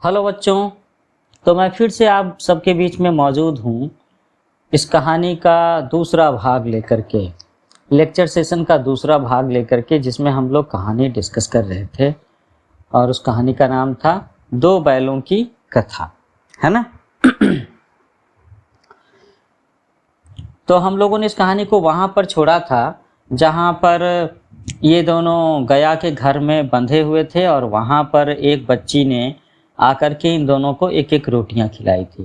Hello बच्चों। तो मैं फिर से आप सबके बीच में मौजूद हूँ इस कहानी का दूसरा भाग लेकर के, लेक्चर सेशन का दूसरा भाग लेकर के, जिसमें हम लोग कहानी डिस्कस कर रहे थे और उस कहानी का नाम था दो बैलों की कथा, है ना। तो हम लोगों ने इस कहानी को वहाँ पर छोड़ा था जहाँ पर ये दोनों गया के घर में बंधे हुए थे और वहाँ पर एक बच्ची ने आकर के इन दोनों को एक एक रोटियां खिलाई थी।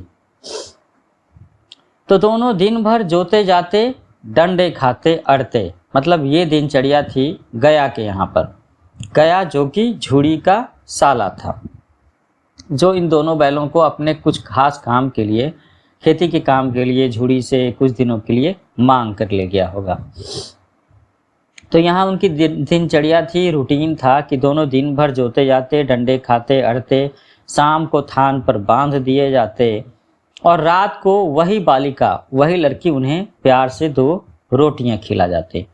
तो दोनों दिन भर जोते जाते, डंडे खाते, अड़ते, मतलब ये दिनचर्या थी गया के यहाँ पर। गया जो कि झूड़ी का साला था, जो इन दोनों बैलों को अपने कुछ खास काम के लिए, खेती के काम के लिए झूड़ी से कुछ दिनों के लिए मांग कर ले गया होगा। तो यहाँ उनकी दिनचर्या थी, रूटीन था कि दोनों दिन भर जोते जाते, डंडे खाते, अड़ते, शाम को थान पर बांध दिए जाते और रात को वही बालिका, वही लड़की उन्हें प्यार से दो रोटियां खिला जाते।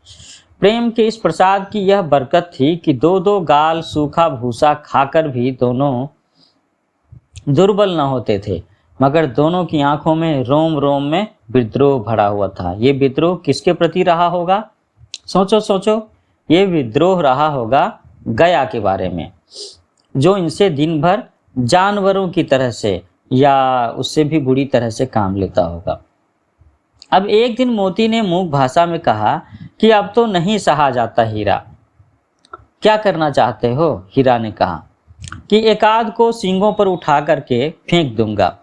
प्रेम के इस प्रसाद की यह बरकत थी कि दो दो गाल सूखा भूसा खाकर भी दोनों दुर्बल न होते थे, मगर दोनों की आंखों में रोम रोम में विद्रोह भरा हुआ था। ये विद्रोह किसके प्रति रहा होगा? सोचो सोचो, ये विद्रोह रहा होगा गया के बारे में, जो इनसे दिन भर जानवरों की तरह से या उससे भी बुरी तरह से काम लेता होगा। अब एक दिन मोती ने मूक भाषा में कहा कि अब तो नहीं सहा जाता हीरा। क्या करना चाहते हो? हीरा ने कहा कि एकाध को सींगों पर उठा करके फेंक दूंगा,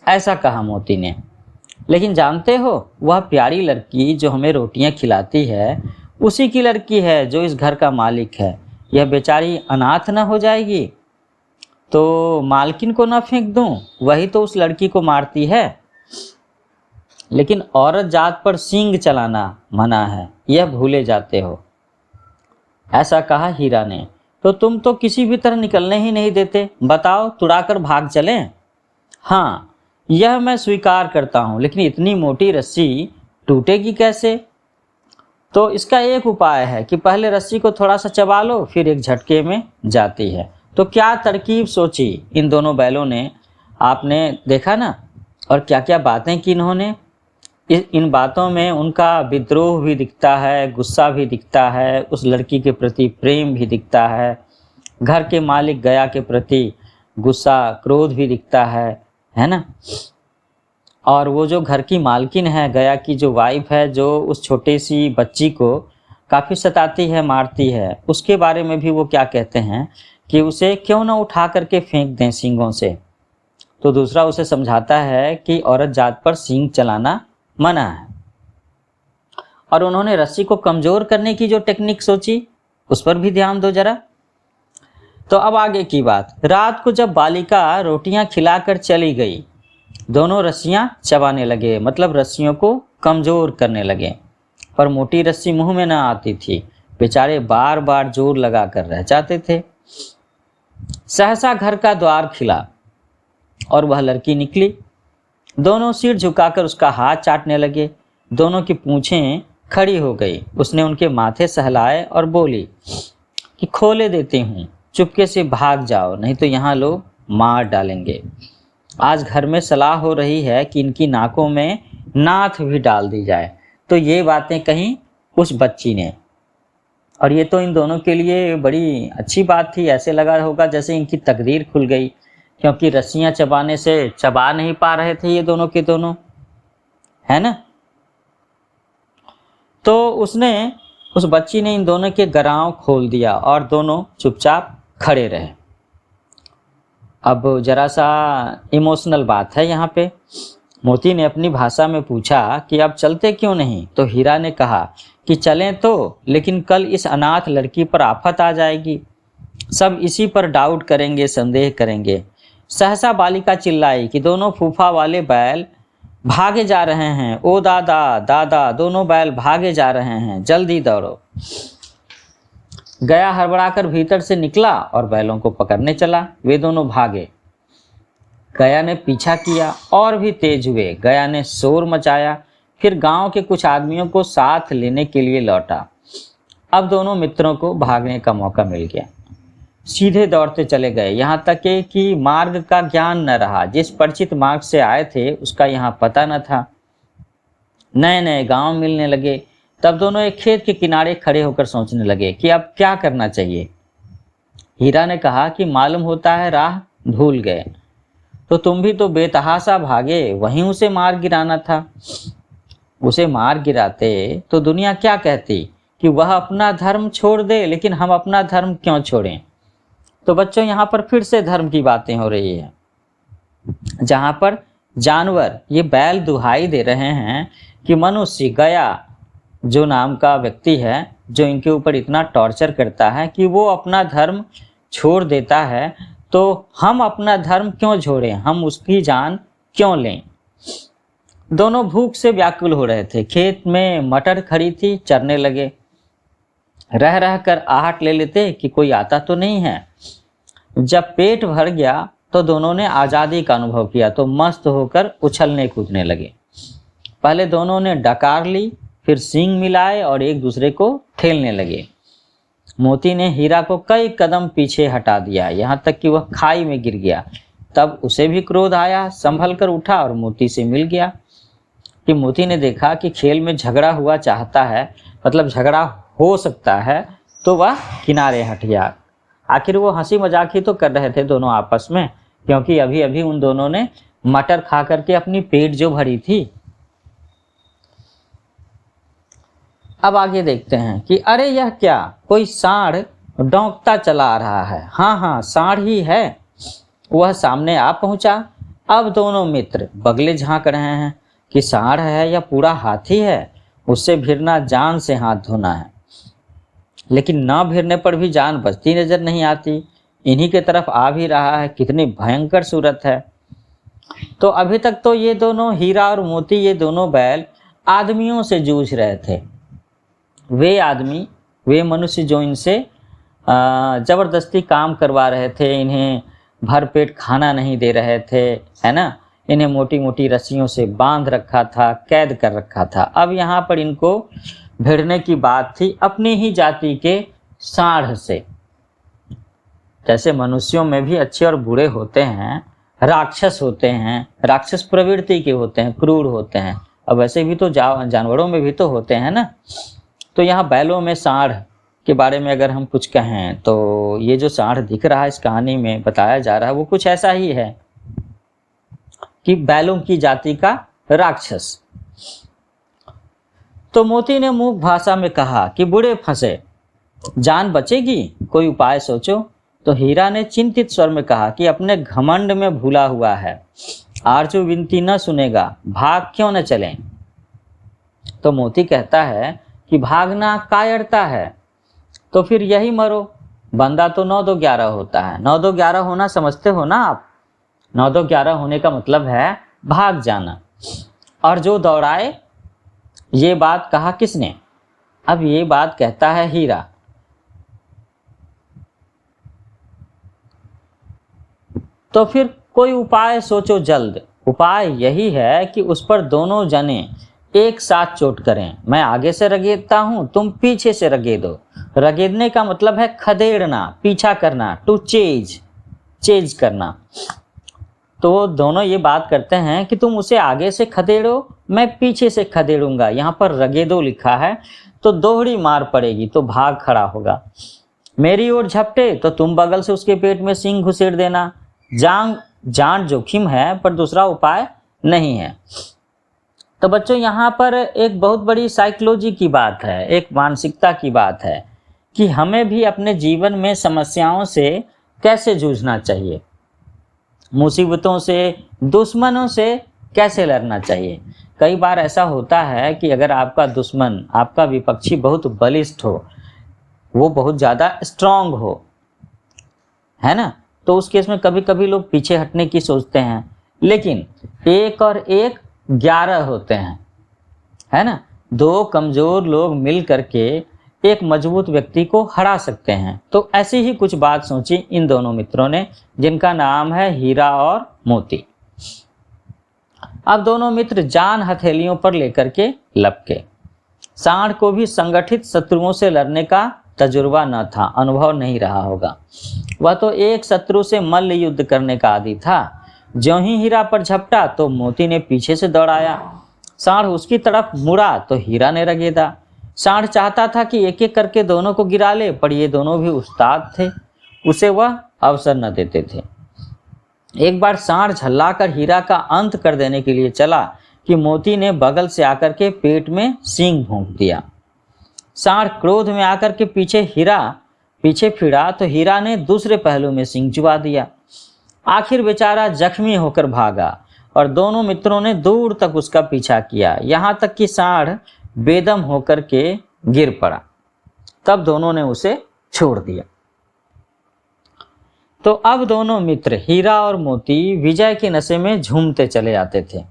ऐसा कहा मोती ने। लेकिन जानते हो, वह प्यारी लड़की जो हमें रोटियां खिलाती है उसी की लड़की है जो इस घर का मालिक है। यह बेचारी अनाथ न हो जाएगी तो मालकिन को ना फेंक दूं, वही तो उस लड़की को मारती है। लेकिन औरत जात पर सींग चलाना मना है, यह भूले जाते हो, ऐसा कहा हीरा ने। तो तुम तो किसी भी तरह निकलने ही नहीं देते, बताओ तुड़ाकर भाग चलें? हाँ, यह मैं स्वीकार करता हूँ, लेकिन इतनी मोटी रस्सी टूटेगी कैसे? तो इसका एक उपाय है कि पहले रस्सी को थोड़ा सा चबा लो, फिर एक झटके में जाती है। तो क्या तरकीब सोची इन दोनों बैलों ने, आपने देखा ना, और क्या क्या बातें की इन्होंने। इन बातों में उनका विद्रोह भी दिखता है, गुस्सा भी दिखता है, उस लड़की के प्रति प्रेम भी दिखता है, घर के मालिक गया के प्रति गुस्सा, क्रोध भी दिखता है ना। और वो जो घर की मालकिन है, गया की जो वाइफ है, जो उस छोटी सी बच्ची को काफ़ी सताती है, मारती है, उसके बारे में भी वो क्या कहते हैं कि उसे क्यों ना उठा करके फेंक दें सींगों से। तो दूसरा उसे समझाता है कि औरत जात पर सींग चलाना मना है। और उन्होंने रस्सी को कमज़ोर करने की जो टेक्निक सोची, उस पर भी ध्यान दो जरा। तो अब आगे की बात। रात को जब बालिका रोटियां खिलाकर चली गई, दोनों रस्सियां चबाने लगे, मतलब रस्सियों को कमज़ोर करने लगे। पर मोटी रस्सी मुंह में न आती थी, बेचारे बार बार जोर लगा कर रह जाते थे। सहसा घर का द्वार खिला और वह लड़की निकली। दोनों सिर झुकाकर उसका हाथ चाटने लगे। दोनों की पूंछें खड़ी हो गई। उसने उनके माथे सहलाए और बोली कि खोले देती हूँ, चुपके से भाग जाओ, नहीं तो यहाँ लोग मार डालेंगे। आज घर में सलाह हो रही है कि इनकी नाकों में नाथ भी डाल दी जाए। तो ये बातें कहीं उस बच्ची ने, और ये तो इन दोनों के लिए बड़ी अच्छी बात थी। ऐसे लगा होगा जैसे इनकी तकदीर खुल गई, क्योंकि रस्सियां चबाने से चबा नहीं पा रहे थे ये दोनों के दोनों, है ना। तो उस बच्ची ने इन दोनों के गराव खोल दिया और दोनों चुपचाप खड़े रहे। अब जरा सा इमोशनल बात है यहाँ पे। मोती ने अपनी भाषा में पूछा कि अब चलते क्यों नहीं? तो हीरा ने कहा कि चलें तो, लेकिन कल इस अनाथ लड़की पर आफत आ जाएगी, सब इसी पर डाउट करेंगे, संदेह करेंगे। सहसा बालिका चिल्लाई कि दोनों फूफा वाले बैल भागे जा रहे हैं, ओ दादा दादा, दोनों बैल भागे जा रहे हैं, जल्दी दौड़ो। गया हड़बड़ाकर भीतर से निकला और बैलों को पकड़ने चला। वे दोनों भागे। गया ने पीछा किया और भी तेज हुए। गया ने शोर मचाया, फिर गांव के कुछ आदमियों को साथ लेने के लिए लौटा। अब दोनों मित्रों को भागने का मौका मिल गया। सीधे दौड़ते चले गए, यहाँ तक कि मार्ग का ज्ञान न रहा। जिस परिचित मार्ग से आए थे उसका यहाँ पता न था। नए नए गांव मिलने लगे। तब दोनों एक खेत के किनारे खड़े होकर सोचने लगे कि अब क्या करना चाहिए। हीरा ने कहा कि मालूम होता है राह भूल गए। तो तुम भी तो बेतहाशा भागे, वहीं उसे मार गिराना था। उसे मार गिराते तो दुनिया क्या कहती कि वह अपना धर्म छोड़ दे, लेकिन हम अपना धर्म क्यों छोड़ें। तो बच्चों, यहाँ पर फिर से धर्म की बातें हो रही है, जहाँ पर जानवर ये बैल दुहाई दे रहे हैं कि मनुष्य गया जो नाम का व्यक्ति है, जो इनके ऊपर इतना टॉर्चर करता है कि वो अपना धर्म छोड़ देता है, तो हम अपना धर्म क्यों छोड़ें, हम उसकी जान क्यों लें। दोनों भूख से व्याकुल हो रहे थे। खेत में मटर खड़ी थी, चरने लगे। रह रह कर आहट ले लेते कि कोई आता तो नहीं है। जब पेट भर गया तो दोनों ने आज़ादी का अनुभव किया, तो मस्त होकर उछलने कूदने लगे। पहले दोनों ने डकार ली, फिर सींग मिलाए और एक दूसरे को ठेलने लगे। मोती ने हीरा को कई कदम पीछे हटा दिया, यहाँ तक कि वह खाई में गिर गया। तब उसे भी क्रोध आया, संभल कर उठा और मोती से मिल गया। कि मोती ने देखा कि खेल में झगड़ा हुआ चाहता है, मतलब झगड़ा हो सकता है, तो वह किनारे हट गया। आखिर वो हंसी मजाक ही तो कर रहे थे दोनों आपस में, क्योंकि अभी अभी उन दोनों ने मटर खा करके अपनी पेट जो भरी थी। अब आगे देखते हैं कि अरे यह क्या, कोई सांड डौंकता चला आ रहा है। हाँ हाँ, सांड ही है। वह सामने आ पहुंचा। अब दोनों मित्र बगले झांक रहे हैं कि सांड है या पूरा हाथी है। उससे भिड़ना जान से हाथ धोना है, लेकिन ना भिड़ने पर भी जान बचती नजर नहीं आती। इन्हीं के तरफ आ भी रहा है, कितनी भयंकर सूरत है। तो अभी तक तो ये दोनों हीरा और मोती, ये दोनों बैल आदमियों से जूझ रहे थे। वे आदमी, वे मनुष्य जो इनसे ज़बरदस्ती काम करवा रहे थे, इन्हें भरपेट खाना नहीं दे रहे थे, है ना, इन्हें मोटी मोटी रस्सियों से बांध रखा था, कैद कर रखा था। अब यहाँ पर इनको भिड़ने की बात थी अपनी ही जाति के सांड से। जैसे मनुष्यों में भी अच्छे और बुरे होते हैं, राक्षस होते हैं, राक्षस प्रवृत्ति के होते हैं, क्रूर होते हैं। अब वैसे भी तो जानवरों में भी तो होते हैं ना। तो यहाँ बैलों में सांड के बारे में अगर हम कुछ कहें, तो ये जो सांड दिख रहा है इस कहानी में बताया जा रहा है, वो कुछ ऐसा ही है कि बैलों की जाति का राक्षस। तो मोती ने मूक भाषा में कहा कि बूढ़े फंसे, जान बचेगी, कोई उपाय सोचो। तो हीरा ने चिंतित स्वर में कहा कि अपने घमंड में भूला हुआ है, आरजू विनती न सुनेगा, भाग क्यों न चलें। तो मोती कहता है कि भागना कायरता है, तो फिर यही मरो। बंदा तो 9-2-11 होता है। 9-2-11 होना समझते हो ना आप। 9-2-11 होने का मतलब है भाग जाना। और जो दौड़ाए, ये बात कहा किसने? अब ये बात कहता है हीरा। तो फिर कोई उपाय सोचो जल्द। उपाय यही है कि उस पर दोनों जने एक साथ चोट करें। मैं आगे से रगेदता हूं, तुम पीछे से रगेदो। रगेदने का मतलब है खदेड़ना, पीछा करना, टू चेज करना। तो वो दोनों ये बात करते हैं कि तुम उसे आगे से खदेड़ो, मैं पीछे से खदेड़ूंगा। यहाँ पर रगेदो लिखा है, तो दोहरी मार पड़ेगी तो भाग खड़ा होगा। मेरी ओर झपटे तो तुम बगल से उसके पेट में सींग घुसेड़ देना। जान जोखिम है, पर दूसरा उपाय नहीं है। तो बच्चों, यहाँ पर एक बहुत बड़ी साइकोलॉजी की बात है, एक मानसिकता की बात है कि हमें भी अपने जीवन में समस्याओं से कैसे जूझना चाहिए, मुसीबतों से, दुश्मनों से कैसे लड़ना चाहिए। कई बार ऐसा होता है कि अगर आपका दुश्मन, आपका विपक्षी बहुत बलिष्ठ हो, वो बहुत ज़्यादा स्ट्रांग हो, है ना, तो उस केस में कभी कभी लोग पीछे हटने की सोचते हैं। लेकिन 1 और 1 11 होते हैं, है ना। 2 कमज़ोर लोग मिल करके एक मजबूत व्यक्ति को हरा सकते हैं। तो ऐसी ही कुछ बात सोची इन दोनों मित्रों ने, जिनका नाम है हीरा और मोती। अब दोनों मित्र जान हथेलियों पर लेकर के लपके। सांड को भी संगठित शत्रुओं से लड़ने का तजुर्बा न था, अनुभव नहीं रहा होगा। वह तो एक शत्रु से मल्ल युद्ध करने का आदी था। ज्यों ही हीरा पर झपटा तो मोती ने पीछे से दौड़ाया। सांड उसकी तरफ मुड़ा तो हीरा ने रगेदा। सांड चाहता था कि एक एक करके दोनों को गिरा ले, पर ये दोनों भी उस्ताद थे, उसे वह अवसर न देते थे। एक बार सांड झल्लाकर हीरा का अंत कर देने के लिए चला कि मोती ने बगल से आकर के पेट में सींग भोंक दिया। सांड क्रोध में आकर के पीछे फिरा तो हीरा ने दूसरे पहलू में सींग चुबा दिया। आखिर बेचारा जख्मी होकर भागा और दोनों मित्रों ने दूर तक उसका पीछा किया, यहाँ तक कि सांड बेदम होकर के गिर पड़ा। तब दोनों ने उसे छोड़ दिया। तो अब दोनों मित्र हीरा और मोती विजय के नशे में झूमते चले आते थे।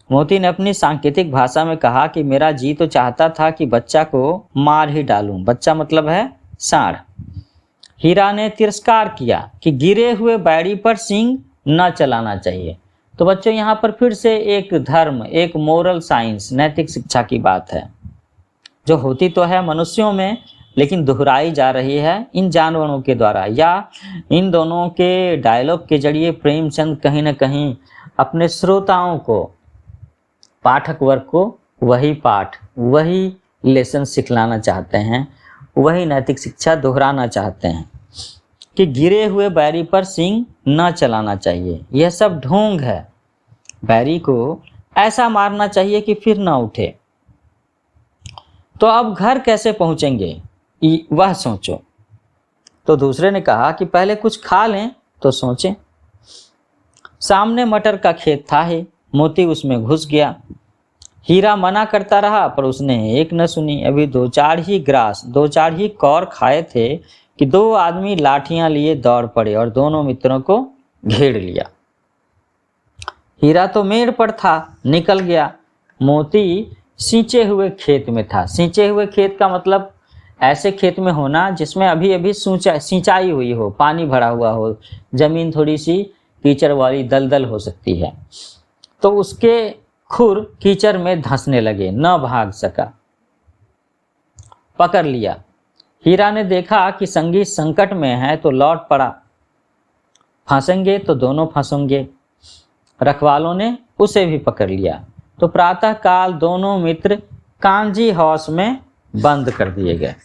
मोती ने अपनी सांकेतिक भाषा में कहा कि मेरा जी तो चाहता था कि बच्चा को मार ही डालूं। बच्चा मतलब है सांड। हीरा ने तिरस्कार किया कि गिरे हुए बैरी पर सींग न चलाना चाहिए। तो बच्चों यहाँ पर फिर से एक धर्म, एक मोरल साइंस, नैतिक शिक्षा की बात है, जो होती तो है मनुष्यों में, लेकिन दोहराई जा रही है इन जानवरों के द्वारा। या इन दोनों के डायलॉग के जरिए प्रेमचंद कहीं न कहीं अपने श्रोताओं को, पाठक वर्ग को वही पाठ, वही लेसन सिखलाना चाहते हैं, वही नैतिक शिक्षा दोहराना चाहते हैं कि गिरे हुए बैरी पर सींग न चलाना चाहिए। यह सब ढोंग है। बैरी को ऐसा मारना चाहिए कि फिर न उठे। तो अब घर कैसे पहुंचेंगे वह सोचो। तो दूसरे ने कहा कि पहले कुछ खा लें तो सोचें। सामने मटर का खेत था ही, मोती उसमें घुस गया। हीरा मना करता रहा पर उसने एक न सुनी। अभी दो चार ही कौर खाए थे कि दो आदमी लाठियां लिए दौड़ पड़े और दोनों मित्रों को घेर लिया। हीरा तो मेड़ पर था, निकल गया। मोती सींचे हुए खेत में था। सींचे हुए खेत का मतलब ऐसे खेत में होना जिसमें अभी अभी सिंचाई हुई हो, पानी भरा हुआ हो, जमीन थोड़ी सी कीचड़ वाली दलदल हो सकती है। तो उसके खुर कीचड़ में धंसने लगे, न भाग सका, पकड़ लिया। हीरा ने देखा कि संगी संकट में है तो लौट पड़ा। फंसेंगे तो दोनों फंसेंगे। रखवालों ने उसे भी पकड़ लिया। तो प्रातः काल दोनों मित्र कांजी हाउस में बंद कर दिए गए।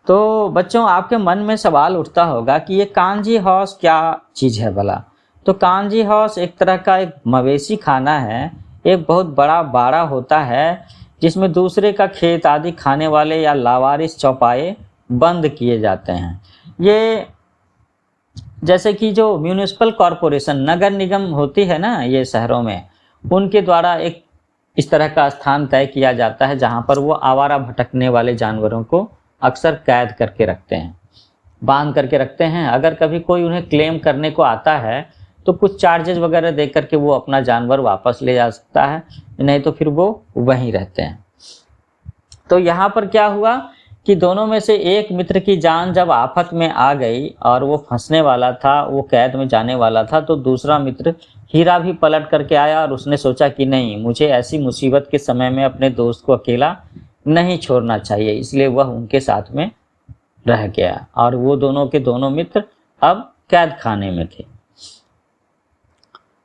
तो बच्चों, आपके मन में सवाल उठता होगा कि ये कांजी हाउस क्या चीज़ है भला। तो कांजी हाउस एक तरह का एक मवेशी खाना है। एक बहुत बड़ा बाड़ा होता है जिसमें दूसरे का खेत आदि खाने वाले या लावारिस चौपाए बंद किए जाते हैं। ये जैसे कि जो म्यूनिसिपल कॉरपोरेशन, नगर निगम होती है ना ये शहरों में, उनके द्वारा एक इस तरह का स्थान तय किया जाता है जहाँ पर वो आवारा भटकने वाले जानवरों को अक्सर कैद करके रखते हैं, बांध करके रखते हैं। अगर कभी कोई उन्हें क्लेम करने को आता है तो कुछ चार्जेस वगैरह दे करके वो अपना जानवर वापस ले जा सकता है, नहीं तो फिर वो वहीं रहते हैं। तो यहाँ पर क्या हुआ कि दोनों में से एक मित्र की जान जब आफत में आ गई और वो फंसने वाला था, वो कैद में जाने वाला था, तो दूसरा मित्र हीरा भी पलट करके आया और उसने सोचा कि नहीं, मुझे ऐसी मुसीबत के समय में अपने दोस्त को अकेला नहीं छोड़ना चाहिए। इसलिए वह उनके साथ में रह गया और वो दोनों के दोनों मित्र अब कैद खाने में थे।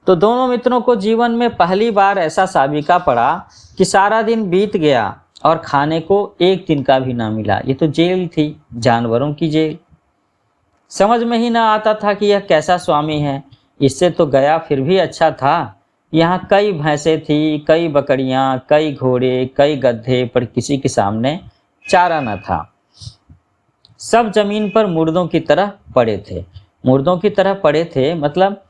तो दोनों मित्रों को जीवन में पहली बार ऐसा साबिका पड़ा कि सारा दिन बीत गया और खाने को एक दिन का भी ना मिला। ये तो जेल थी, जानवरों की जेल। समझ में ही ना आता था कि यह कैसा स्वामी है। इससे तो गया फिर भी अच्छा था। यहाँ कई भैंसें थी, कई बकरियाँ, कई घोड़े, कई गधे, पर किसी के सामने चारा न था। सब जमीन पर मुर्दों की तरह पड़े थे। मुर्दों की तरह पड़े थे मतलब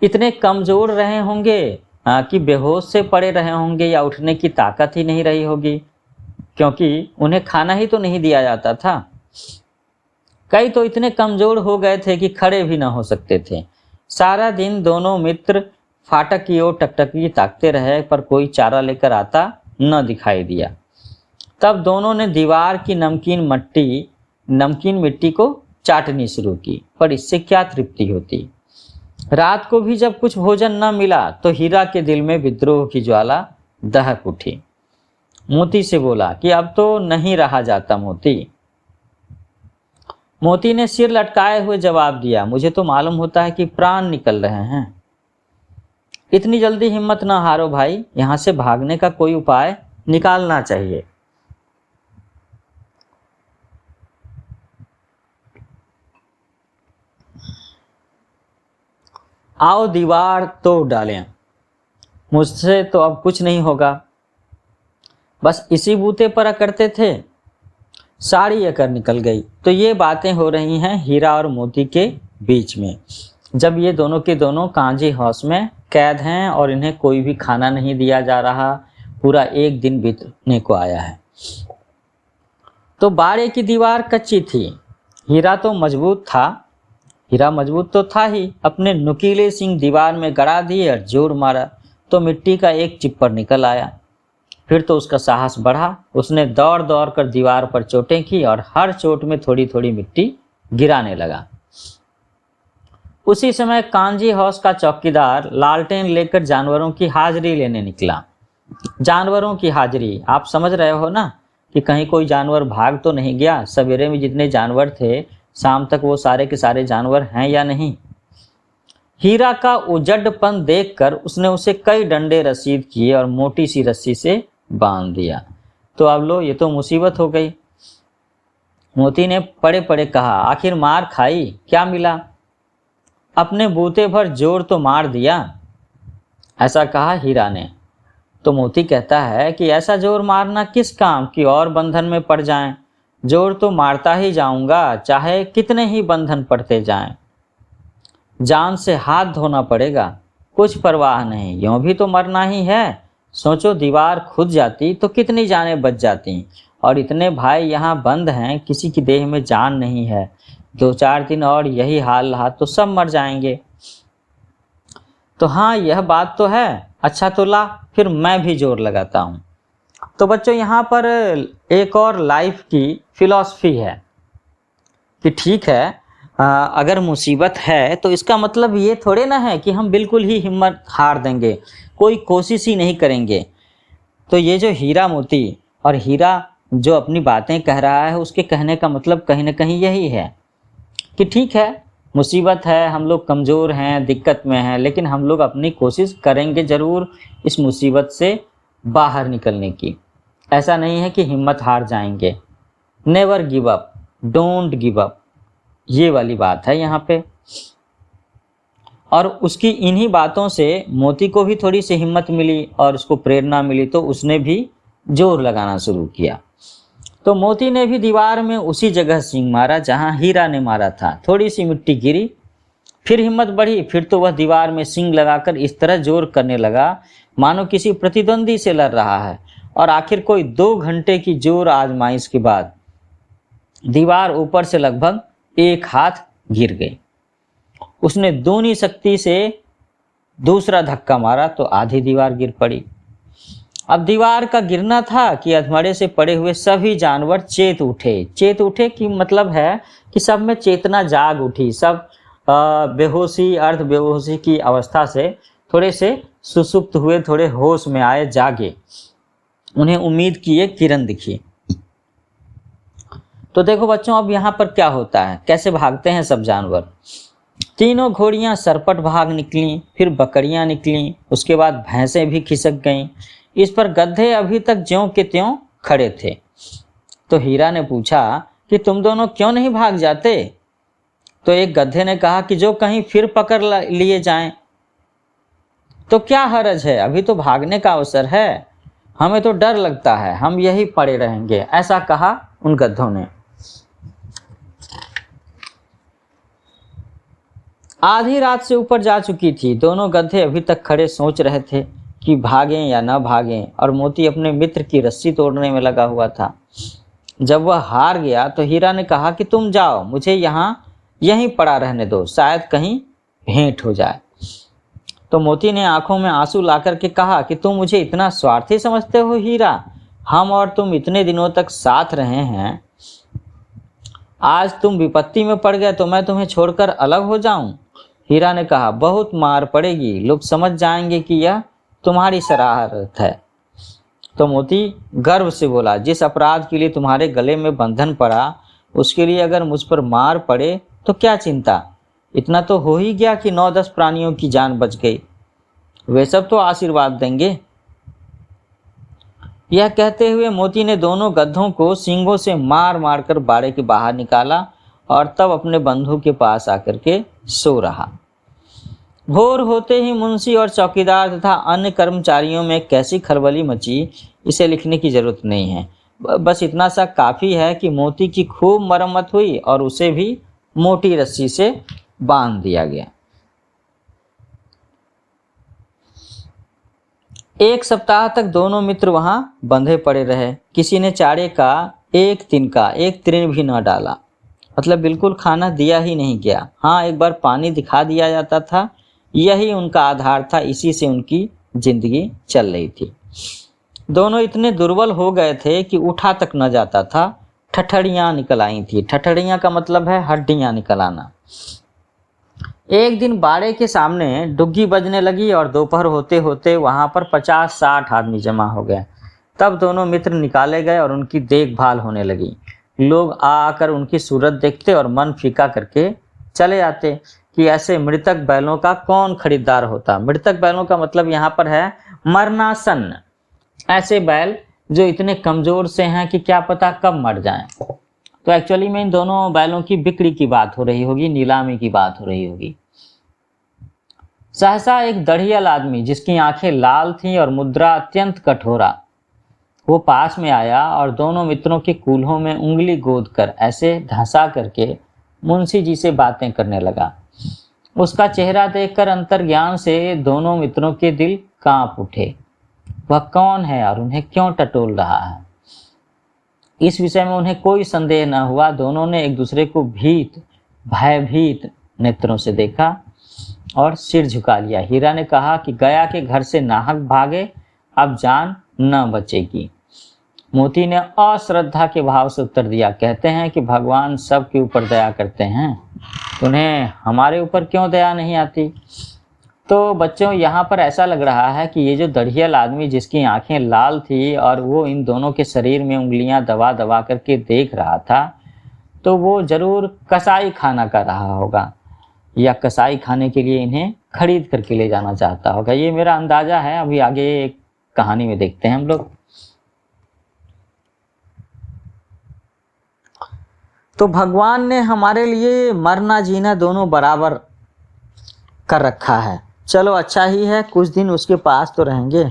इतने कमज़ोर रहे होंगे कि बेहोश से पड़े रहे होंगे या उठने की ताकत ही नहीं रही होगी, क्योंकि उन्हें खाना ही तो नहीं दिया जाता था। कई तो इतने कमज़ोर हो गए थे कि खड़े भी ना हो सकते थे। सारा दिन दोनों मित्र फाटक की ओर टकटकी ताकते रहे, पर कोई चारा लेकर आता न दिखाई दिया। तब दोनों ने दीवार की नमकीन मिट्टी को चाटनी शुरू की, पर इससे क्या तृप्ति होती। रात को भी जब कुछ भोजन न मिला तो हीरा के दिल में विद्रोह की ज्वाला दहक उठी। मोती से बोला कि अब तो नहीं रहा जाता मोती। मोती ने सिर लटकाए हुए जवाब दिया, मुझे तो मालूम होता है कि प्राण निकल रहे हैं। इतनी जल्दी हिम्मत न हारो भाई, यहां से भागने का कोई उपाय निकालना चाहिए। आओ दीवार तोड़ डालें, मुझसे तो अब कुछ नहीं होगा। बस इसी बूते पर करते थे, सारी अकड़ निकल गई। तो ये बातें हो रही हैं हीरा और मोती के बीच में, जब ये दोनों के दोनों कांजी हाउस में कैद हैं और इन्हें कोई भी खाना नहीं दिया जा रहा। पूरा एक दिन बीतने को आया है। तो बाड़े की दीवार कच्ची थी। हीरा मजबूत तो था ही। अपने नुकीले सिंह दीवार में गड़ा दिए और जोर मारा तो मिट्टी का एक चिप्पर निकल आया। फिर तो उसका साहस बढ़ा। उसने दौड़ दौड़ कर दीवार पर चोटें की और हर चोट में थोड़ी थोड़ी मिट्टी गिराने लगा। उसी समय कांजी हाउस का चौकीदार लालटेन लेकर जानवरों की हाजिरी लेने निकला। जानवरों की हाजिरी, आप समझ रहे हो ना कि कहीं कोई जानवर भाग तो नहीं गया। सवेरे में जितने जानवर थे, शाम तक वो सारे के सारे जानवर हैं या नहीं। हीरा का उजड़पन देखकर उसने उसे कई डंडे रसीद किए और मोटी सी रस्सी से बांध दिया। तो अब लो, ये तो मुसीबत हो गई। मोती ने पड़े पड़े कहा, आखिर मार खाई, क्या मिला? अपने बूते भर जोर तो मार दिया, ऐसा कहा हीरा ने। तो मोती कहता है कि ऐसा जोर मारना किस काम कि और बंधन में पड़ जाएं। जोर तो मारता ही जाऊंगा, चाहे कितने ही बंधन पड़ते जाएं। जान से हाथ धोना पड़ेगा, कुछ परवाह नहीं, यूं भी तो मरना ही है। सोचो, दीवार खुद जाती तो कितनी जानें बच जाती। और इतने भाई यहाँ बंद हैं, किसी की देह में जान नहीं है। 2-4 दिन और यही हाल रहा तो सब मर जाएंगे। तो हाँ, यह बात तो है। अच्छा तो ला, फिर मैं भी जोर लगाता हूँ। तो बच्चों, यहाँ पर एक और लाइफ की फिलॉसफी है कि ठीक है, अगर मुसीबत है तो इसका मतलब ये थोड़े ना है कि हम बिल्कुल ही हिम्मत हार देंगे, कोई कोशिश ही नहीं करेंगे। तो ये जो हीरा मोती और हीरा जो अपनी बातें कह रहा है, उसके कहने का मतलब कहीं ना कहीं यही है कि ठीक है, मुसीबत है, हम लोग कमज़ोर हैं, दिक्कत में हैं, लेकिन हम लोग अपनी कोशिश करेंगे ज़रूर इस मुसीबत से बाहर निकलने की। ऐसा नहीं है कि हिम्मत हार जाएंगे। Never give up, don't give up, ये वाली बात है यहाँ पे। और उसकी इन्हीं बातों से मोती को भी थोड़ी सी हिम्मत मिली और उसको प्रेरणा मिली, तो उसने भी जोर लगाना शुरू किया। तो मोती ने भी दीवार में उसी जगह सींग मारा जहाँ हीरा ने मारा था। थोड़ी सी मिट्टी गिरी, फिर हिम्मत बढ़ी, फिर तो वह दीवार में सींग लगाकर इस तरह जोर करने लगा मानो किसी प्रतिद्वंदी से लड़ रहा है। और आखिर कोई 2 घंटे की जोर आजमाइश के बाद दीवार ऊपर से लगभग 1 हाथ गिर गई। उसने दूनी शक्ति से दूसरा धक्का मारा तो आधी दीवार गिर पड़ी। अब दीवार का गिरना था कि अधमरे से पड़े हुए सभी जानवर चेत उठे। चेत उठे कि मतलब है कि सब में चेतना जाग उठी। सब बेहोशी, अर्ध बेहोशी की अवस्था से थोड़े से सुसुप्त हुए, थोड़े होश में आए, जागे। उन्हें उम्मीद की एक किरण दिखी। तो देखो बच्चों, अब यहाँ पर क्या होता है, कैसे भागते हैं सब जानवर। तीनों घोड़ियाँ सरपट भाग निकलीं, फिर बकरियाँ निकलीं, उसके बाद भैंसें भी खिसक गईं। इस पर गधे अभी तक ज्यों के त्यों खड़े थे। तो हीरा ने पूछा कि तुम दोनों क्यों नहीं भाग जाते? तो एक गधे ने कहा कि जो कहीं फिर पकड़ लिए जाएं तो क्या हर्ज है, अभी तो भागने का अवसर है, हमें तो डर लगता है, हम यही पड़े रहेंगे, ऐसा कहा उन गधों ने। आधी रात से ऊपर जा चुकी थी। दोनों गधे अभी तक खड़े सोच रहे थे कि भागें या न भागें, और मोती अपने मित्र की रस्सी तोड़ने में लगा हुआ था। जब वह हार गया तो हीरा ने कहा कि तुम जाओ, मुझे यहीं पड़ा रहने दो, शायद कहीं भेंट हो जाए। तो मोती ने आंखों में आंसू लाकर के कहा कि तुम मुझे इतना स्वार्थी समझते हो हीरा? हम और तुम इतने दिनों तक साथ रहे हैं, आज तुम विपत्ति में पड़ गए तो मैं तुम्हें छोड़कर अलग हो जाऊं? हीरा ने कहा, बहुत मार पड़ेगी, लोग समझ जाएंगे कि यह तुम्हारी शरारत है। तो मोती गर्व से बोला, जिस अपराध के लिए तुम्हारे गले में बंधन पड़ा उसके लिए अगर मुझ पर मार पड़े तो क्या चिंता, इतना तो हो ही गया कि 9-10 प्राणियों की जान बच गई, वे सब तो आशीर्वाद देंगे। यह कहते हुए मोती ने दोनों गधों को सींगों से मार मार कर बाड़े के बाहर निकाला और तब अपने बंधु के पास आकर के सो रहा। भोर होते ही मुंशी और चौकीदार तथा अन्य कर्मचारियों में कैसी खलबली मची, इसे लिखने की जरूरत नहीं है। बस इतना सा काफ़ी है कि मोती की खूब मरम्मत हुई और उसे भी मोटी रस्सी से बांध दिया गया। एक सप्ताह तक दोनों मित्र वहां बंधे पड़े रहे। किसी ने चारे का एक तिनका, एक तृण भी न डाला, मतलब बिल्कुल खाना दिया ही नहीं गया। हाँ, एक बार पानी दिखा दिया जाता था, यही उनका आधार था, इसी से उनकी जिंदगी चल रही थी। दोनों इतने दुर्बल हो गए थे कि उठा तक न जाता था। ठठड़ियाँ निकल आई थी। ठठड़ियाँ का मतलब है हड्डियाँ निकल आना। एक दिन बाड़े के सामने डुग्गी बजने लगी और दोपहर होते होते वहाँ पर 50-60 आदमी जमा हो गए। तब दोनों मित्र निकाले गए और उनकी देखभाल होने लगी। लोग आकर उनकी सूरत देखते और मन फीका करके चले जाते कि ऐसे मृतक बैलों का कौन खरीदार होता। मृतक बैलों का मतलब यहाँ पर है मरनासन्न, ऐसे बैल जो इतने कमज़ोर से हैं कि क्या पता कब मर जाएं। तो एक्चुअली में इन दोनों बैलों की बिक्री की बात हो रही होगी, नीलामी की बात हो रही होगी। सहसा एक दढ़ियल आदमी जिसकी आंखें लाल थीं और मुद्रा अत्यंत कठोरा, वो पास में आया और दोनों मित्रों के कूल्हों में उंगली गोद कर ऐसे धंसा करके मुंशी जी से बातें करने लगा। उसका चेहरा देखकर अंतर्ज्ञान से दोनों मित्रों के दिल कांप उठे। वह कौन है और उन्हें क्यों टटोल रहा है, इस विषय में उन्हें कोई संदेह न हुआ। दोनों ने एक दूसरे को भयभीत नेत्रों से देखा और सिर झुका लिया। हीरा ने कहा कि गया के घर से नाहक भागे, अब जान न बचेगी। मोती ने अश्रद्धा के भाव से उत्तर दिया, कहते हैं कि भगवान सबके ऊपर दया करते हैं, उन्हें हमारे ऊपर क्यों दया नहीं आती। तो बच्चों, यहाँ पर ऐसा लग रहा है कि ये जो दढ़ियल आदमी जिसकी आंखें लाल थी और वो इन दोनों के शरीर में उंगलियां दबा दबा करके देख रहा था, तो वो जरूर कसाई खाना कर रहा होगा या कसाई खाने के लिए इन्हें खरीद करके ले जाना चाहता होगा। ये मेरा अंदाजा है। अभी आगे एक कहानी में देखते हैं हम लोग। तो भगवान ने हमारे लिए मरना जीना दोनों बराबर कर रखा है। चलो अच्छा ही है, कुछ दिन उसके पास तो रहेंगे।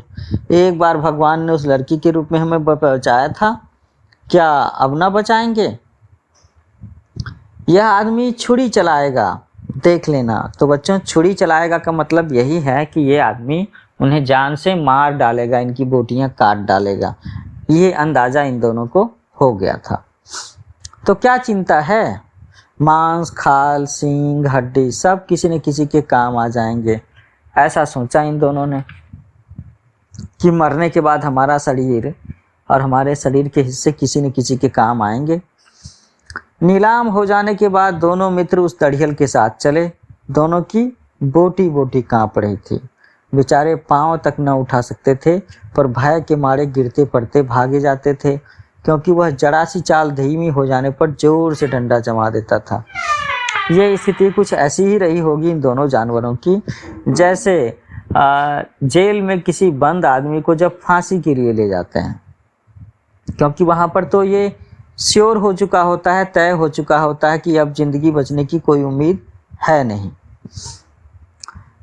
एक बार भगवान ने उस लड़की के रूप में हमें बचाया था, क्या अब ना बचाएंगे। यह आदमी छुरी चलाएगा, देख लेना। तो बच्चों, छुरी चलाएगा का मतलब यही है कि ये आदमी उन्हें जान से मार डालेगा, इनकी बोटियां काट डालेगा। ये अंदाजा इन दोनों को हो गया था। तो क्या चिंता है, मांस, खाल, सींग, हड्डी सब किसी न किसी के काम आ जाएंगे। ऐसा सोचा इन दोनों ने कि मरने के बाद हमारा शरीर और हमारे शरीर के हिस्से किसी न किसी के काम आएंगे। नीलाम हो जाने के बाद दोनों मित्र उस दढ़ियल के साथ चले। दोनों की बोटी बोटी कांप रही थी। बेचारे पांव तक न उठा सकते थे, पर भय के मारे गिरते पड़ते भागे जाते थे, क्योंकि वह जरा सी चाल धीमी हो जाने पर जोर से डंडा जमा देता था। ये स्थिति कुछ ऐसी ही रही होगी इन दोनों जानवरों की, जैसे जेल में किसी बंद आदमी को जब फांसी के लिए ले जाते हैं, क्योंकि वहाँ पर तो ये श्योर हो चुका होता है, तय हो चुका होता है कि अब जिंदगी बचने की कोई उम्मीद है नहीं।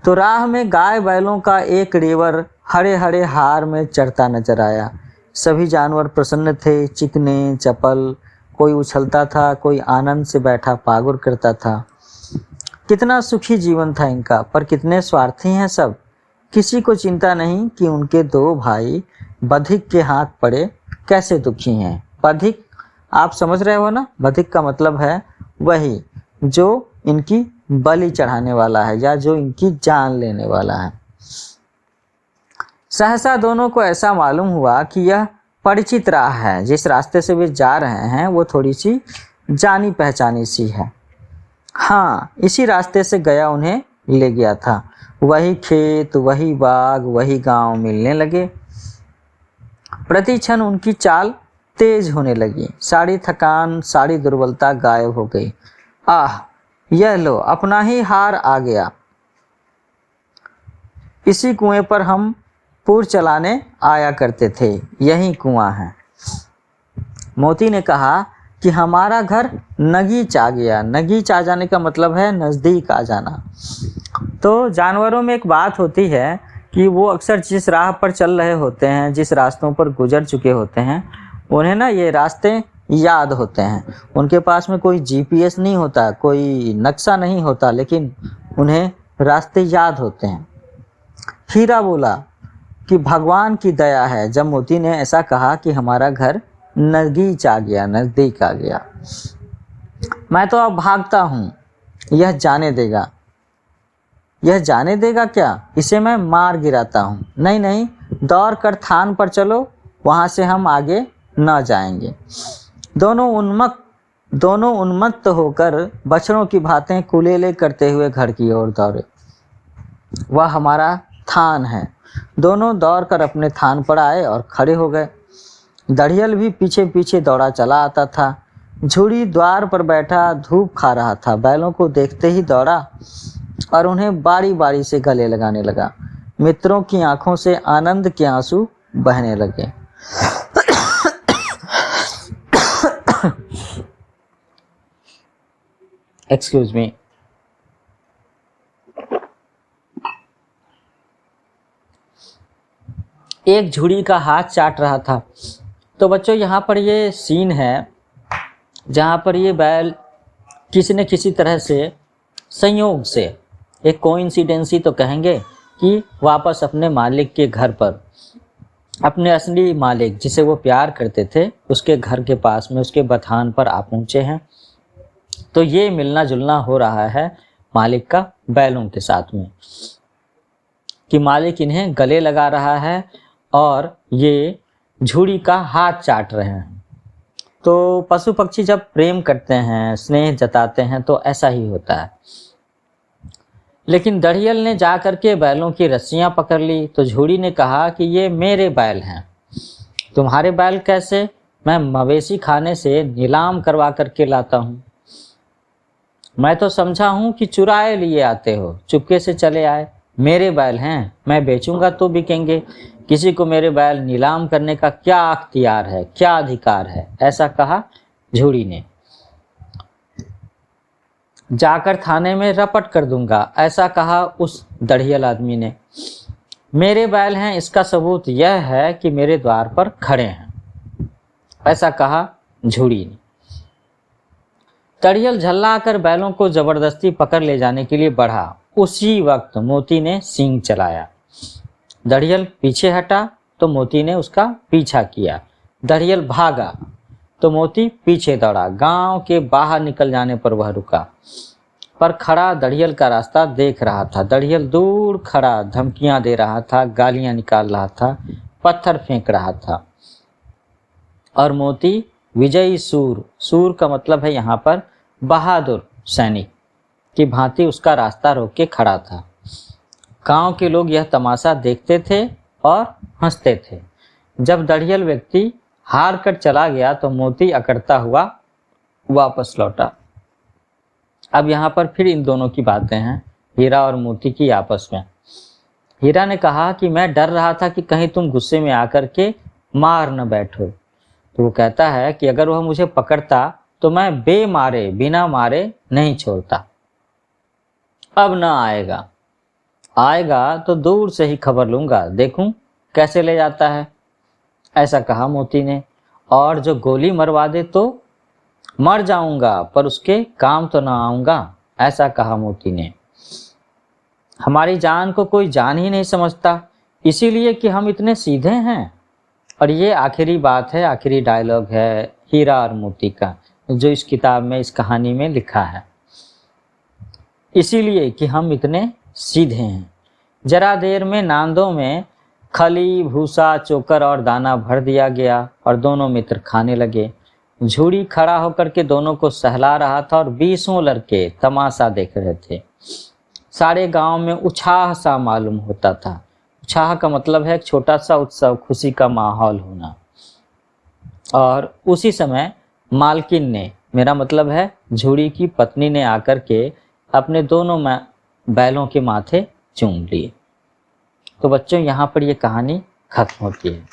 तो राह में गाय बैलों का एक रेवर हरे हरे हार में चढ़ता नजर आया। सभी जानवर प्रसन्न थे, चिकने चपल, कोई उछलता था, कोई आनंद से बैठा पागुर करता था। कितना सुखी जीवन था इनका, पर कितने स्वार्थी हैं सब। किसी को चिंता नहीं कि उनके दो भाई बधिक के हाथ पड़े कैसे दुखी हैं। बधिक आप समझ रहे हो ना, बधिक का मतलब है वही जो इनकी बलि चढ़ाने वाला है या जो इनकी जान लेने वाला है। सहसा दोनों को ऐसा मालूम हुआ कि यह परिचित राह है, जिस रास्ते से वे जा रहे हैं वो थोड़ी सी जानी पहचानी सी है। हाँ, इसी रास्ते से गया उन्हें ले गया था। वही खेत, वही बाग, वही गांव मिलने लगे। प्रति क्षण उनकी चाल तेज होने लगी। सारी थकान, सारी दुर्बलता गायब हो गई। आह, यह लो, अपना ही हार आ गया। इसी कुएं पर हम पूर चलाने आया करते थे, यही कुआं है। मोती ने कहा कि हमारा घर नगीच आ गया। नगीच आ जाने का मतलब है नज़दीक आ जाना। तो जानवरों में एक बात होती है कि वो अक्सर जिस राह पर चल रहे होते हैं, जिस रास्तों पर गुजर चुके होते हैं, उन्हें ना ये रास्ते याद होते हैं। उनके पास में कोई जीपीएस नहीं होता, कोई नक्शा नहीं होता, लेकिन उन्हें रास्ते याद होते हैं। हीरा बोला कि भगवान की दया है जब मोती ने ऐसा कहा कि हमारा घर नज़दीक आ गया, नज़दीक आ गया। मैं तो अब भागता हूँ, यह जाने देगा। यह जाने देगा क्या? इसे मैं मार गिराता हूँ। नहीं नहीं, दौड़ कर थान पर चलो, वहाँ से हम आगे न जाएंगे। दोनों उन्मत्त होकर बछड़ों की भांति कुलेले करते हुए घर की ओर दौड़े। वह हमारा थान है। दोनों दौड़कर अपने थान पर आए और खड़े हो गए। दढ़ियल भी पीछे पीछे दौड़ा चला आता था। झूड़ी द्वार पर बैठा धूप खा रहा था। बैलों को देखते ही दौड़ा और उन्हें बारी बारी से गले लगाने लगा। मित्रों की आंखों से आनंद के आंसू बहने लगे। Excuse me. एक झुड़ी का हाथ चाट रहा था। तो बच्चों, यहाँ पर ये सीन है जहाँ पर ये बैल किसी न किसी तरह से संयोग से, एक कोइंसिडेंसी तो कहेंगे, कि वापस अपने मालिक के घर पर, अपने असली मालिक जिसे वो प्यार करते थे, उसके घर के पास में, उसके बथान पर आ पहुँचे हैं। तो ये मिलना जुलना हो रहा है मालिक का बैलों के साथ में, कि मालिक इन्हें गले लगा रहा है और ये झूड़ी का हाथ चाट रहे हैं। तो पशु पक्षी जब प्रेम करते हैं, स्नेह जताते हैं, तो ऐसा ही होता है। लेकिन दढ़ियल ने जा करके बैलों की रस्सियां पकड़ ली। तो झूड़ी ने कहा कि ये मेरे बैल हैं। तुम्हारे बैल कैसे? मैं मवेशी खाने से नीलाम करवा करके लाता हूँ। मैं तो समझा हूँ कि चुराए लिए आते हो, चुपके से चले आए। मेरे बैल हैं, मैं बेचूंगा तो बिकेंगे। किसी को मेरे बैल नीलाम करने का क्या अख्तियार है, क्या अधिकार है? ऐसा कहा झूड़ी ने। जाकर थाने में रपट कर दूंगा, ऐसा कहा उस दढ़ियल आदमी ने। मेरे बैल हैं, इसका सबूत यह है कि मेरे द्वार पर खड़े हैं, ऐसा कहा झूड़ी ने। दढ़ियल झल्लाकर बैलों को जबरदस्ती पकड़ ले जाने के लिए बढ़ा। उसी वक्त मोती ने सींग चलाया। दढ़ियल पीछे हटा तो मोती ने उसका पीछा किया। दढ़ियल भागा तो मोती पीछे दौड़ा। गांव के बाहर निकल जाने पर वह रुका, पर खड़ा दढ़ियल का रास्ता देख रहा था। दढ़ियल दूर खड़ा धमकियां दे रहा था, गालियां निकाल रहा था, पत्थर फेंक रहा था। और मोती विजयी सूर, सूर का मतलब है यहाँ पर बहादुर सैनिक की भांति उसका रास्ता रोक के खड़ा था। गांव के लोग यह तमाशा देखते थे और हंसते थे। जब दढ़ियल व्यक्ति हार कर चला गया तो मोती अकड़ता हुआ वापस लौटा। अब यहाँ पर फिर इन दोनों की बातें हैं, हीरा और मोती की आपस में। हीरा ने कहा कि मैं डर रहा था कि कहीं तुम गुस्से में आकर के मार न बैठो। तो वो कहता है कि अगर वह मुझे पकड़ता तो मैं बेमारे, बिना मारे नहीं छोड़ता। अब न आएगा, आएगा तो दूर से ही खबर लूंगा, देखूं कैसे ले जाता है, ऐसा कहा मोती ने। और जो गोली मरवा दे तो मर जाऊंगा, पर उसके काम तो ना आऊंगा, ऐसा कहा मोती ने। हमारी जान को कोई जान ही नहीं समझता, इसीलिए कि हम इतने सीधे हैं। और ये आखिरी बात है, आखिरी डायलॉग है हीरा और मोती का, जो इस किताब में, इस कहानी में लिखा है। इसीलिए कि हम इतने सीधे हैं। जरा देर में नांदों में खली, भूसा, चोकर और दाना भर दिया गया और दोनों मित्र खाने लगे। झूड़ी खड़ा होकर के दोनों को सहला रहा था और 20 लड़के तमाशा देख रहे थे। सारे गांव में उत्साह सा मालूम होता था। उत्साह का मतलब है एक छोटा सा उत्सव, खुशी का माहौल होना। और उसी समय मालकिन ने, मेरा मतलब है झूड़ी की पत्नी ने आकर के अपने दोनों बैलों के माथे चूम लिए। तो बच्चों यहाँ पर ये कहानी खत्म होती है।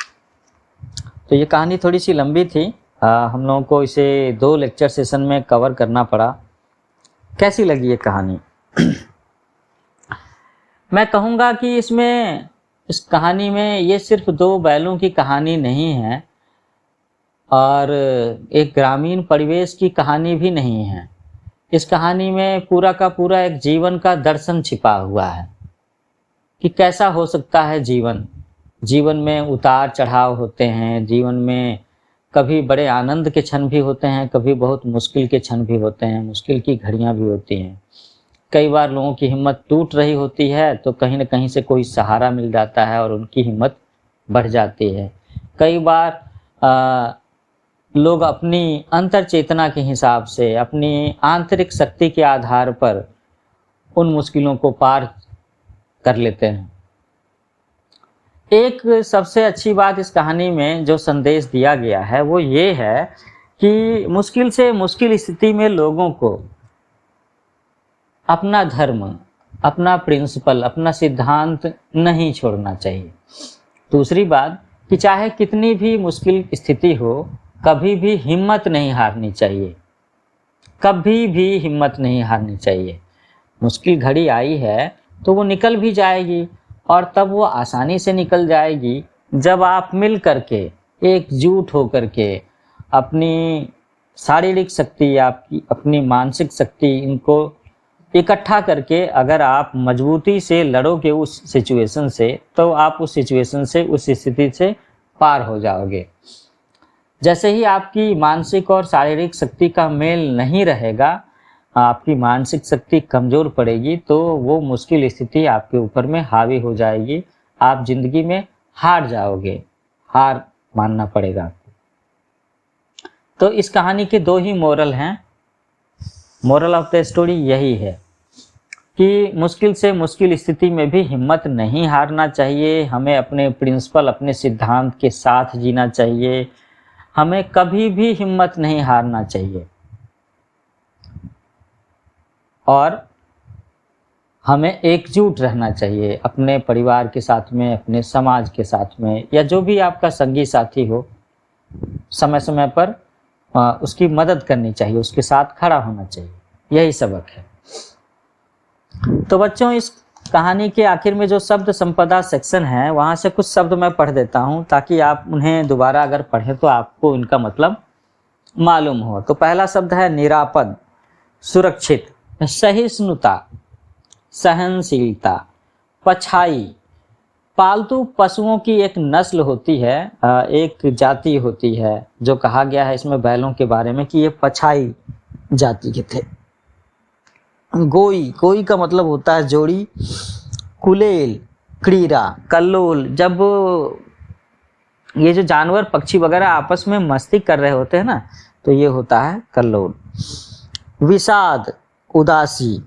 तो ये कहानी थोड़ी सी लंबी थी, हम लोगों को इसे 2 लेक्चर सेशन में कवर करना पड़ा। कैसी लगी ये कहानी? मैं कहूँगा कि इस कहानी में ये सिर्फ 2 बैलों की कहानी नहीं है और एक ग्रामीण परिवेश की कहानी भी नहीं है। इस कहानी में पूरा का पूरा एक जीवन का दर्शन छिपा हुआ है कि कैसा हो सकता है जीवन। जीवन में उतार चढ़ाव होते हैं, जीवन में कभी बड़े आनंद के क्षण भी होते हैं, कभी बहुत मुश्किल के क्षण भी होते हैं, मुश्किल की घड़ियां भी होती हैं। कई बार लोगों की हिम्मत टूट रही होती है तो कहीं न कहीं से कोई सहारा मिल जाता है और उनकी हिम्मत बढ़ जाती है। कई बार लोग अपनी अंतर चेतना के हिसाब से, अपनी आंतरिक शक्ति के आधार पर उन मुश्किलों को पार कर लेते हैं। एक सबसे अच्छी बात इस कहानी में जो संदेश दिया गया है वो ये है कि मुश्किल से मुश्किल स्थिति में लोगों को अपना धर्म, अपना प्रिंसिपल, अपना सिद्धांत नहीं छोड़ना चाहिए। दूसरी बात कि चाहे कितनी भी मुश्किल स्थिति हो, कभी भी हिम्मत नहीं हारनी चाहिए, कभी भी हिम्मत नहीं हारनी चाहिए। मुश्किल घड़ी आई है तो वो निकल भी जाएगी और तब वो आसानी से निकल जाएगी जब आप मिल करके, एकजुट हो करके अपनी शारीरिक शक्ति, आपकी अपनी मानसिक शक्ति, इनको इकट्ठा करके अगर आप मजबूती से लड़ोगे उस सिचुएशन से, तो आप उस सिचुएशन से, उस स्थिति से पार हो जाओगे। जैसे ही आपकी मानसिक और शारीरिक शक्ति का मेल नहीं रहेगा, आपकी मानसिक शक्ति कमज़ोर पड़ेगी, तो वो मुश्किल स्थिति आपके ऊपर में हावी हो जाएगी। आप जिंदगी में हार जाओगे, हार मानना पड़ेगा आपको। तो इस कहानी के 2 ही मोरल हैं। मोरल ऑफ द स्टोरी यही है कि मुश्किल से मुश्किल स्थिति में भी हिम्मत नहीं हारना चाहिए। हमें अपने प्रिंसिपल, अपने सिद्धांत के साथ जीना चाहिए। हमें कभी भी हिम्मत नहीं हारना चाहिए और हमें एकजुट रहना चाहिए अपने परिवार के साथ में, अपने समाज के साथ में, या जो भी आपका संगी साथी हो, समय समय पर उसकी मदद करनी चाहिए, उसके साथ खड़ा होना चाहिए। यही सबक है। तो बच्चों, इस कहानी के आखिर में जो शब्द संपदा सेक्शन है, वहाँ से कुछ शब्द मैं पढ़ देता हूँ ताकि आप उन्हें दोबारा अगर पढ़ें तो आपको इनका मतलब मालूम हो। तो पहला शब्द है निरापद, सुरक्षित, सहिष्णुता, सहनशीलता, पछाई। पालतू पशुओं की एक नस्ल होती है, एक जाति होती है, जो कहा गया है इसमें बैलों के बारे में कि ये पछाई जाति के थे। गोई, गोई का मतलब होता है जोड़ी। कुलेल, क्रीड़ा, कल्लोल, जब ये जो जानवर, पक्षी वगैरह आपस में मस्ती कर रहे होते हैं ना, तो ये होता है कल्लोल। विषाद, उदासी।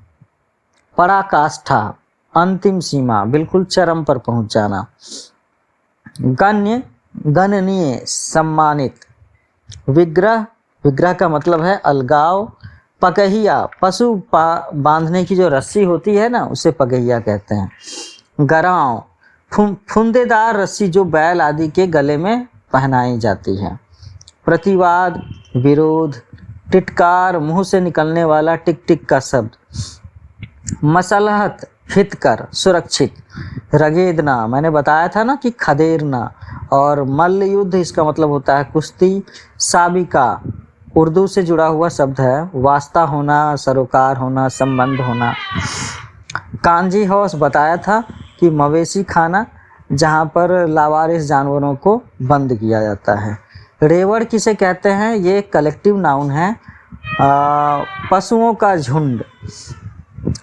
पराकाष्ठा, अंतिम सीमा, बिल्कुल चरम पर पहुंच जाना। गण्य, गणनीय, सम्मानित। विग्रह, विग्रह का मतलब है अलगाव। पगहिया, पशु बांधने की जो रस्सी होती है ना, उसे पगहिया कहते हैं। गराव, फुंदेदार रस्सी जो बैल आदि के गले में पहनाई जाती है। प्रतिवाद, विरोध। टिटकार, मुंह से निकलने वाला टिक टिक का शब्द। मसलहत, हितकर, सुरक्षित। रगेदना, मैंने बताया था ना कि खदेरना। और मल्ल युद्ध, इसका मतलब होता है कुश्ती। साबिका, उर्दू से जुड़ा हुआ शब्द है, वास्ता होना, सरोकार होना, संबंध होना। कांजी हाउस बताया था कि मवेशी खाना, जहाँ पर लावारिस जानवरों को बंद किया जाता है। रेवड़ किसे कहते हैं? ये कलेक्टिव नाउन है, पशुओं का झुंड।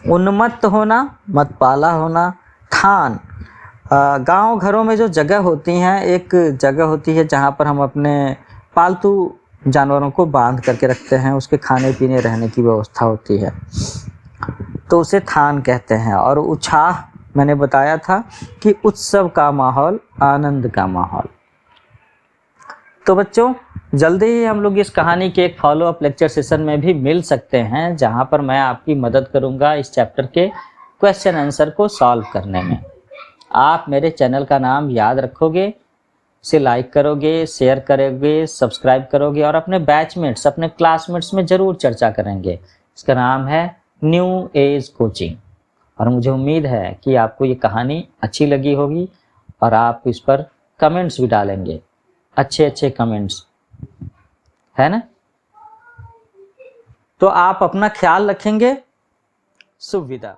उन्मत्त होना, मतपाला होना। थान, गांव घरों में जो जगह होती हैं, एक जगह होती है जहाँ पर हम अपने पालतू जानवरों को बांध करके रखते हैं, उसके खाने पीने रहने की व्यवस्था होती है, तो उसे थान कहते हैं। और उछाह, मैंने बताया था कि उत्सव का माहौल, आनंद का माहौल। तो बच्चों जल्दी ही हम लोग इस कहानी के एक फॉलो अप लेक्चर सेशन में भी मिल सकते हैं, जहां पर मैं आपकी मदद करूंगा इस चैप्टर के क्वेश्चन आंसर को सॉल्व करने में। आप मेरे चैनल का नाम याद रखोगे, इसे लाइक करोगे, शेयर करोगे, सब्सक्राइब करोगे और अपने बैचमेट्स, अपने क्लासमेट्स में ज़रूर चर्चा करेंगे। इसका नाम है न्यू एज कोचिंग। और मुझे उम्मीद है कि आपको ये कहानी अच्छी लगी होगी और आप इस पर कमेंट्स भी डालेंगे, अच्छे अच्छे कमेंट्स, है ना। तो आप अपना ख्याल रखेंगे। शुभ विदा।